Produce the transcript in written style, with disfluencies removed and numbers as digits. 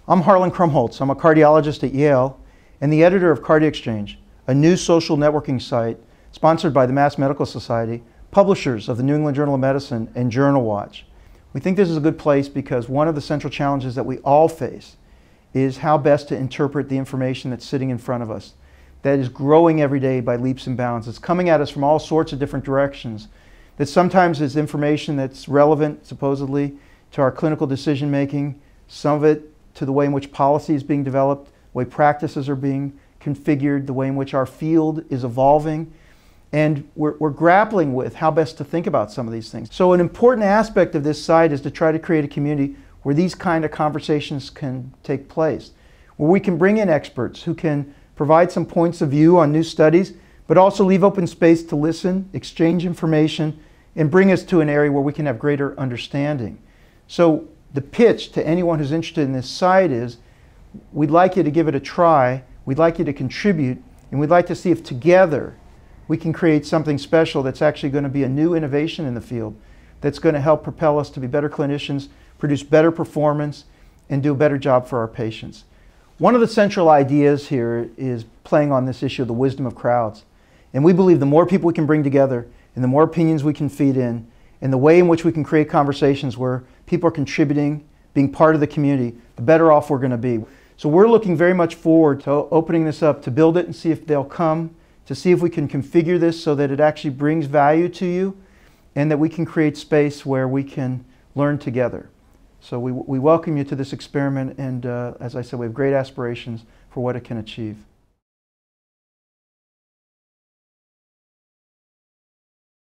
I'm Harlan Krumholz. I'm a cardiologist at Yale and the editor of CardioExchange, a new social networking site sponsored by the Mass Medical Society, publishers of the New England Journal of Medicine and Journal Watch. We think this is a good place because one of the central challenges that we all face is how best to interpret the information that's sitting in front of us, that is growing every day by leaps and bounds. It's coming at us from all sorts of different directions, that sometimes is information that's relevant, supposedly, to our clinical decision making, some of it to the way in which policy is being developed, the way practices are being configured, the way in which our field is evolving. And we're grappling with how best to think about some of these things. So an important aspect of this site is to try to create a community where these kind of conversations can take place, where we can bring in experts who can provide some points of view on new studies, but also leave open space to listen, exchange information, and bring us to an area where we can have greater understanding. So the pitch to anyone who's interested in this site is, we'd like you to give it a try, we'd like you to contribute, and we'd like to see if together we can create something special that's actually going to be a new innovation in the field that's going to help propel us to be better clinicians, produce better performance, and do a better job for our patients. One of the central ideas here is playing on this issue of the wisdom of crowds. And we believe the more people we can bring together and the more opinions we can feed in, and the way in which we can create conversations where people are contributing, being part of the community, the better off we're going to be. So we're looking very much forward to opening this up, to build it and see if they'll come, to see if we can configure this so that it actually brings value to you and that we can create space where we can learn together. So we welcome you to this experiment, and as I said, we have great aspirations for what it can achieve.